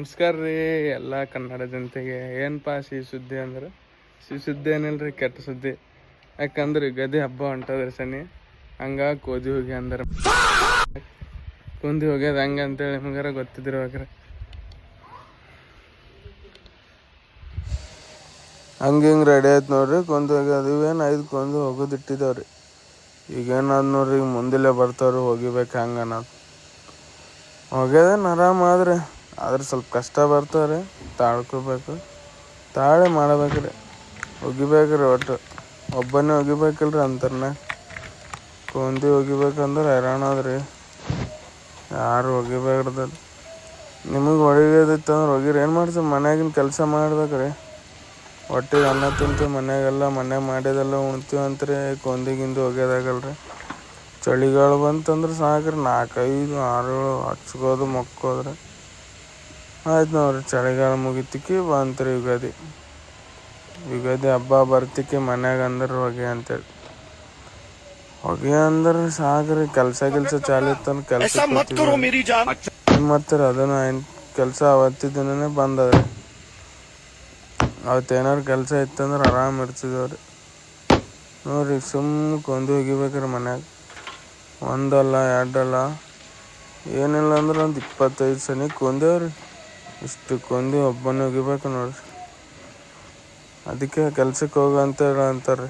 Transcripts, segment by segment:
ನಮಸ್ಕಾರ ರೀ ಎಲ್ಲ ಕನ್ನಡ ಜನತೆಗೆ. ಏನಪ್ಪಾ ಸಿಹಿ ಸುದ್ದಿ ಅಂದ್ರೆ ಸಿಹಿ ಸುದ್ದಿ ಏನಿಲ್ರಿ, ಕೆಟ್ಟ ಸುದ್ದಿ. ಯಾಕಂದ್ರೆ ಯುಗಾದಿ ಹಬ್ಬ ಹೊಂಟದ್ರಿ ಸನಿ. ಹಂಗಾಗಿ ಕೋದಿ ಹೋಗಿ ಅಂದ್ರೆ ಕುಂದಿ ಹೋಗ್ಯದ ಹಂಗೆ ಅಂತೇಳಿ ನಿಮಗಾರ ಗೊತ್ತಿದ್ದಿರ್ಬೇಕ್ರಿ. ಹಿಂಗೆ ರೆಡಿ ಆಯ್ತು ನೋಡ್ರಿ. ಕೊಂದು ಹೋಗ್ಯದ. ಇವೇನು 5 ಕೊಂದು ಹೋಗೋದು ಇಟ್ಟಿದ್ದಾವ್ರಿ. ಈಗೇನಾದ್ ನೋಡ್ರಿ, ಈಗ ಮುಂದಿಲ್ಲೇ ಬರ್ತಾವ್ರಿ ಹೋಗಿಬೇಕು. ಹಂಗೆ ಅನ್ನೋದು ಹೋಗ್ಯದೇನು ಆರಾಮ ಆದ್ರೆ ಸ್ವಲ್ಪ ಕಷ್ಟ ಬರ್ತಾವ್ರಿ. ತಾಳ್ಕೋಬೇಕು, ತಾಳೆ ಮಾಡಬೇಕ್ರಿ, ಒಗಿಬೇಕ್ರಿ. ಒಬ್ಬನೇ ಒಗಿಬೇಕಲ್ರಿ ಅಂತರ್ನ. ಕೊಂದಿ ಒಗಿಬೇಕಂದ್ರೆ ಹೈರಾಣ ಅದ್ರಿ. ಯಾರು ಒಗಿಬೇಡ್ದು. ನಿಮಗೆ ಹೊಡಿಯೋದಿತ್ತಂದ್ರೆ ಒಗಿರಿ. ಏನು ಮಾಡ್ತೀವಿ, ಮನ್ಯಾಗಿನ ಕೆಲಸ ಮಾಡ್ಬೇಕ್ರಿ. ಒಟ್ಟಿಗೆ ಅನ್ನ ತಿಂತೀವಿ ಮನ್ಯಾಗೆಲ್ಲ. ಮನ್ಯಾಗ ಮಾಡಿದೆಲ್ಲ ಉಣ್ತೀವಿ ಅಂತ್ರಿ. ಕೊಂದಿಗಿಂದು ಒಗ್ಯೋದಾಗಲ್ರಿ. ಚಳಿಗಾಲ ಬಂತಂದ್ರೆ ಸಾಕ್ರಿ, 4, 5, 6 ಹಚ್ಕೋದು ಮಕ್ಕೋದ್ರೆ ಆಯ್ತು ನೋಡ್ರಿ. ಚಳಿಗಾಲ ಮುಗಿತಿಕ್ಕಿ ಬಂತ್ರಿ ಯುಗಾದಿ. ಯುಗಾದಿ ಹಬ್ಬ ಬರ್ತಿಕ್ಕಿ ಮನ್ಯಾಗ ಅಂದ್ರೆ ಹೊಗೆ ಅಂತೇಳಿ. ಹೊಗೆ ಅಂದ್ರೆ ಸಾಕ್ರಿ. ಕೆಲಸ ಚಾಲಿತ್ತಂದ್ರೆ ಕೆಲಸ ಮತ್ತೆ ಅದನ್ನು ಕೆಲಸ ಅವತ್ತಿದ್ದನೇ ಬಂದದ್ರಿ. ಅವತ್ತೇನಾರು ಕೆಲಸ ಇತ್ತಂದ್ರೆ ಆರಾಮ್ ಇರ್ತಿದ್ದೇವ್ರಿ. ನೋಡ್ರಿ, ಸುಮ್ಮನೆ ಕೊಂದಿ ಒಗಿಬೇಕ್ರಿ ಮನ್ಯಾಗ. ಒಂದಲ್ಲ 2 ಅಲ್ಲ, ಏನಿಲ್ಲ ಅಂದ್ರೆ ಒಂದು 25 ಸನಿ ಕೊಂದೇವ್ರಿ. ಇಷ್ಟು ಕೊಂದಿ ಒಬ್ಬನೇ ಒಗಿಬೇಕು ನೋಡ್ರಿ. ಅದಕ್ಕೆ ಕೆಲ್ಸಕ್ಕೆ ಹೋಗು ಅಂತೇಳಿ ಅಂತಾರೆ.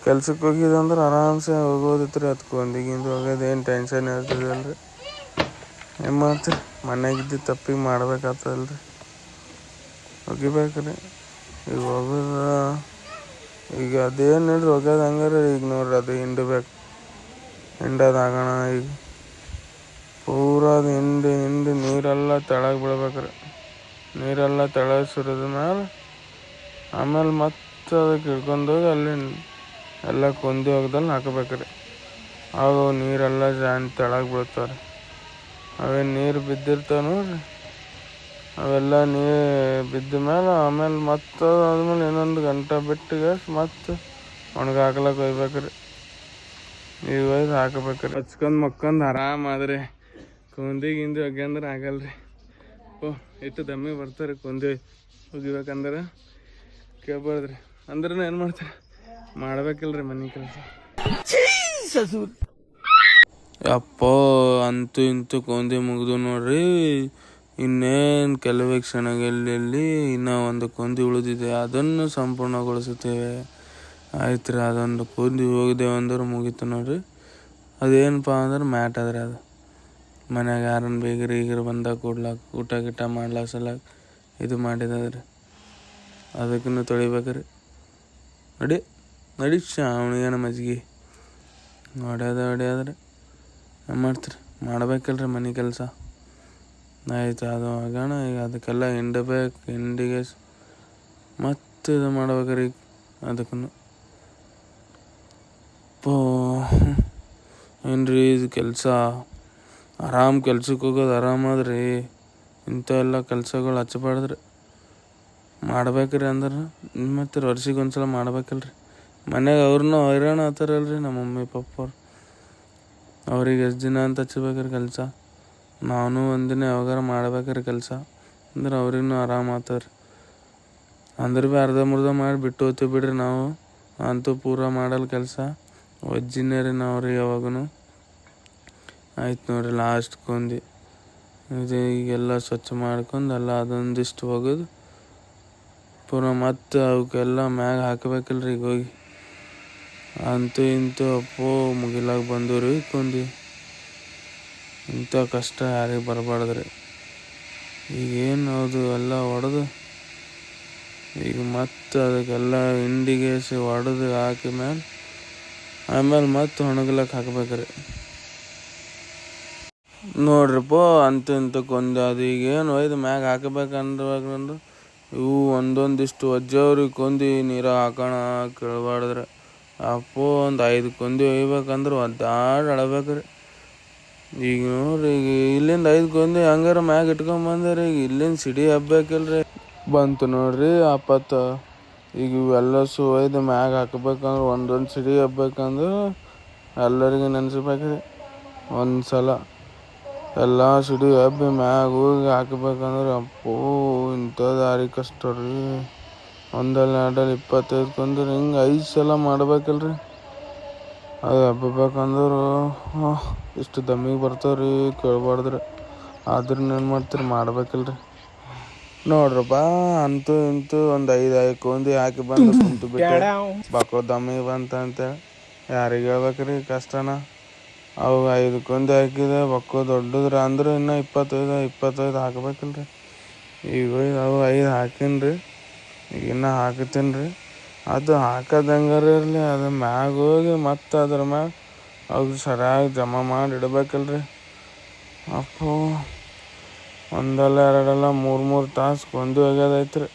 ಕೆಲ್ಸಕ್ಕೆ ಹೋಗಿದಂದ್ರೆ ಆರಾಮ್ಸೆ ಹೋಗೋದಿತ್ರಿ. ಅದು ಕೊಂದಿಗಿಂದು ಹೋಗೋದು ಏನು ಟೆನ್ಷನ್ ಇರ್ತದಲ್ರಿ. ಏನು ಮಾಡ್ತೀರಿ, ಮನ್ಯಾಗಿದ್ದು ತಪ್ಪಿಗೆ ಮಾಡ್ಬೇಕಾಗ್ತದಲ್ರಿ. ಒಗಿಬೇಕ್ರಿ. ಈಗ ಹೋಗೋದು ಈಗ ಅದೇನು ನೋಡ್ರಿ ಒಗ್ಯೋದು ಹಂಗಾರೆ. ಈಗ ನೋಡ್ರಿ ಅದು ಹಿಂಡಬೇಕು. ಹಿಂಡೋದಾಗೋಣ ಈಗ ಪೂರ ಅದು ಹಿಂಡಿ ನೀರೆಲ್ಲ ತೆಳಗೆ ಬೀಳ್ಬೇಕ್ರಿ. ನೀರೆಲ್ಲ ತೆಳಗೆ ಸುರಿದ ಆಮೇಲೆ ಮತ್ತೆ ಅದಕ್ಕೆ ಹಿಡ್ಕೊಂಡೋಗಿ ಅಲ್ಲಿ ಎಲ್ಲ ಕೊಂದಿ ಹೋಗ್ದಲ್ಲಿ ಹಾಕಬೇಕ್ರಿ. ಆಗ ನೀರೆಲ್ಲ ತೆಳಗೆ ಬೀಳ್ತಾವ್ರಿ. ಅವೇನು ನೀರು ಬಿದ್ದಿರ್ತಾವೆ ನೋಡ್ರಿ, ಅವೆಲ್ಲ ನೀರು ಬಿದ್ದ ಮೇಲೆ ಆಮೇಲೆ ಮತ್ತೆ ಆದ್ಮೇಲೆ ಇನ್ನೊಂದು ಗಂಟೆ ಬಿಟ್ಟು ಮತ್ತೆ ಒಣಗಾಕ್ಲಕ್ಕೆ ಒಯ್ಬೇಕ್ರಿ. ಈಗ ಒಯ್ದು ಹಾಕಬೇಕ್ರಿ. ಹಚ್ಕೊಂಡು ಮಕ್ಕೊಂದು ಆರಾಮಾದ್ರಿ. ಕೊಂದಿಗಿಂದು ಒಗ್ಯಂದ್ರೆ ಆಗಲ್ರಿ. ಇಟ್ಟು ದಮ್ಮಿ ಬರ್ತಾರೆ ಕೊಂದಿ ಒಗಿಬೇಕಂದ್ರೆ. ಕೇಳ್ಬಾರ್ದ್ರಿ ಅಂದ್ರೆ ಏನು ಮಾಡ್ತಾರೆ, ಮಾಡ್ಬೇಕಿಲ್ರಿ ಮನೆ ಕೆಲಸ. ಅಪ್ಪ ಅಂತೂ ಇಂತೂ ಕೊಂದಿ ಮುಗಿದು ನೋಡ್ರಿ. ಇನ್ನೇನು ಕೆಲವೇ ಕ್ಷಣಗಳಲ್ಲಿ ಇನ್ನೂ ಒಂದು ಕೊಂದಿ ಉಳಿದಿದೆ. ಅದನ್ನು ಸಂಪೂರ್ಣಗೊಳಿಸುತ್ತೇವೆ. ಆಯ್ತು ರೀ, ಅದೊಂದು ಕೊಂದಿ ಹೋಗಿದ್ದೇವೆ ಅಂದ್ರೆ ಮುಗೀತು ನೋಡ್ರಿ. ಅದೇನಪ್ಪ ಅಂದ್ರೆ ಮ್ಯಾಟ್ ಅದ್ರಿ. ಅದು ಮನ್ಯಾಗ ಯಾರನ್ನ ಬೀಗರು ಬಂದಾಗ ಕೊಡ್ಲಾಕ, ಊಟ ಗೀಟ ಮಾಡ್ಲಾಕ ಸಲಾಕ ಇದು ಮಾಡಿದದ್ರಿ. ಅದಕ್ಕೂ ತೊಳಿಬೇಕ್ರಿ. ನಡಿ ಅವನಿಗೇನು ಮಜ್ಜಿಗೆ ಹೊಡ್ಯಾದ್ರಿ. ಏನು ಮಾಡ್ತೀರಿ, ಮಾಡ್ಬೇಕಲ್ರಿ ಮನೆ ಕೆಲಸ. ಆಯ್ತು, ಅದು ಆಗೋಣ. ಈಗ ಅದಕ್ಕೆಲ್ಲ ಹಿಂಡಬೇಕು. ಹಿಂಡಿಗೆ ಮತ್ತೆ ಇದು ಮಾಡ್ಬೇಕ್ರಿ. ಈಗ ಅದಕ್ಕೂ ಏನ್ರಿ ಇದು ಕೆಲಸ. ಆರಾಮ್ ಕೆಲ್ಸಕ್ಕೆ ಹೋಗೋದು ಆರಾಮಾದ್ರಿ. ಇಂಥ ಎಲ್ಲ ಕೆಲಸಗಳು ಹಚ್ಚಬಾರ್ದ್ರಿ. ಮಾಡ್ಬೇಕ್ರಿ ಅಂದ್ರೆ ಮತ್ತೆ ವರ್ಷಿಗೆ ಒಂದ್ಸಲ ಮಾಡ್ಬೇಕಲ್ರಿ. ಮನ್ಯಾಗ ಅವ್ರನ್ನೂ ಹೈರಾಣ ಆತಾರಲ್ರಿ ನಮ್ಮ ಮಮ್ಮಿ ಪಪ್ಪ ಅವ್ರು. ಅವ್ರಿಗೆ ಎಷ್ಟು ದಿನ ಅಂತ ಹಚ್ಬೇಕ್ರಿ ಕೆಲಸ. ನಾನು ಒಂದಿನ ಯಾವಾಗಾರ ಮಾಡ್ಬೇಕ್ರಿ ಕೆಲಸ ಅಂದ್ರೆ ಅವ್ರಿಗೂ ಆರಾಮ ಆಗ್ತದ್ರಿ. ಅಂದ್ರೆ ಭೀ ಅರ್ಧಂಬರ್ಧ ಮಾಡಿ ಬಿಟ್ಟು ಹೋಗ್ತೀವಿ ಬಿಡ್ರಿ ನಾವು. ಅಂತೂ ಪೂರ ಮಾಡಲ್ಲ ಕೆಲಸ. ವಜ್ಜಿನೇ ರೀ ನಾವು ರೀ ಯಾವಾಗೂ. ಆಯ್ತು ನೋಡ್ರಿ, ಲಾಸ್ಟ್ ಕೊಂದಿ ಇದು. ಈಗೆಲ್ಲ ಸ್ವಚ್ಛ ಮಾಡ್ಕೊಂಡು ಎಲ್ಲ ಅದೊಂದಿಷ್ಟು ಹೋಗೋದು ಪೂರ ಮತ್ತೆ ಅವಕ್ಕೆಲ್ಲ ಮ್ಯಾಗ ಹಾಕಬೇಕಲ್ರಿ. ಈಗ ಹೋಗಿ ಅಂತೂ ಇಂತೂ ಅಪ್ಪೋ ಮುಗಿಲಾಗ ಬಂದು ರೀ ಕೊಂದಿ. ಇಂಥ ಕಷ್ಟ ಯಾರಿಗೆ ಬರಬಾರ್ದ್ರಿ. ಈಗೇನು ಅದು ಎಲ್ಲ ಹೊಡೆದು ಈಗ ಮತ್ತೆ ಅದಕ್ಕೆಲ್ಲ ಹಿಂಡಿಗೇಸಿ ಹೊಡೆದು ಹಾಕಿ ಆಮೇಲೆ ಮತ್ತೆ ಒಣಗ್ಲಕ್ಕೆ ಹಾಕ್ಬೇಕ್ರಿ. ನೋಡ್ರಿಪ್ಪ ಅಂತೂ ಇಂತೂ ಕೊಂದಿ ಅದು. ಈಗೇನು ಒಯ್ದು ಮ್ಯಾಗ ಹಾಕಬೇಕಂದ್ರೆ ಇವು ಒಂದೊಂದಿಷ್ಟು ವಜ್ಜವ್ರಿಗೆ ಕೊಂದಿ ನೀರು ಹಾಕೋಣ ಕೇಳಬಾರ್ದ್ರಿ. ಅಪ್ಪೋ ಒಂದು 5 ಕೊಂದಿ ಒಯ್ಬೇಕಂದ್ರೆ ಅಳಬೇಕ್ರಿ. ಈಗ ನೋಡ್ರಿ, ಈಗ ಇಲ್ಲಿಂದ 5 ಕೊಂದಿ ಹಂಗಾರ ಮ್ಯಾಗ ಇಟ್ಕೊಂಬಂದ್ರಿ. ಈಗ ಇಲ್ಲಿಂದ ಸಿಡಿ ಹಬ್ಬೇಕಲ್ರಿ. ಬಂತು ನೋಡ್ರಿ ಆಪತ್ತು. ಈಗ ಇವೆಲ್ಲ ಒಯ್ದು ಮ್ಯಾಗ ಹಾಕ್ಬೇಕಂದ್ರೆ ಒಂದೊಂದು ಸಿಡಿ ಹಬ್ಬೇಕಂದ್ರೆ ಎಲ್ಲರಿಗೆ ನೆನೆಸ್ಬೇಕ್ರಿ ಒಂದು ಸಲ. ಎಲ್ಲ ಸಿಡಿ ಹಬ್ಬಿ ಮ್ಯಾಗ ಹೋಗಿ ಹಾಕ್ಬೇಕಂದ್ರೆ ಅಪ್ಪೋ ಇಂಥ ದಾರಿ ಕಷ್ಟ ರೀ. ಒಂದಲ್ಲಿ 25 ಕೊಂದ್ರೆ ಹಿಂಗೆ 5 ಸಲ ಮಾಡ್ಬೇಕಲ್ರಿ. ಅದು ಹಬ್ಬಬೇಕಂದ್ರೆ ಇಷ್ಟು ದಮ್ಮಿಗೆ ಬರ್ತಾವ್ರಿ ಕೇಳ್ಬಾರ್ದ್ರಿ. ಆದ್ರೂ ಏನು ಮಾಡ್ತೀರಿ, ಮಾಡ್ಬೇಕಲ್ರಿ. ನೋಡ್ರಪ್ಪ, ಅಂತೂ ಇಂತೂ ಒಂದು 5 ಕೊಂದಿ ಹಾಕಿ ಬಂದು ಕುಂತು ಬಿಟ್ಟೆ. ಬಕ್ಕಳು ದಮ್ಮಿಗೆ ಬಂತಂತೇಳಿ ಯಾರಿಗೆ ಹೇಳ್ಬೇಕ್ರಿ ಕಷ್ಟನ. ಅವು 5 ಕೊಂದಿ ಹಾಕಿದೆ ಬಕ್ಕಳು ದೊಡ್ಡದ್ರ ಅಂದ್ರೆ ಇನ್ನೂ 25 ಹಾಕ್ಬೇಕಲ್ರಿ. ಈಗ ಅವು 5 ಹಾಕೀನಿ, ಈಗ ಇನ್ನೂ ಹಾಕತ್ತೀನಿ ರೀ. ಅದು ಹಾಕೋದಂಗಾರ ಇರಲಿ, ಅದು ಮ್ಯಾಗ ಹೋಗಿ ಮತ್ತೆ ಅದ್ರ ಮ್ಯಾಗ ಅವು ಸರಿಯಾಗಿ ಜಮಾ ಮಾಡಿ ಇಡ್ಬೇಕಲ್ರಿ. ಅಪ್ಪೋ ಒಂದಲ್ಲ ಎರಡಲ್ಲ 3 ತಾಸು ಕೊಂದಿ ಒಗ್ಯೋದೈತ್ರಿ.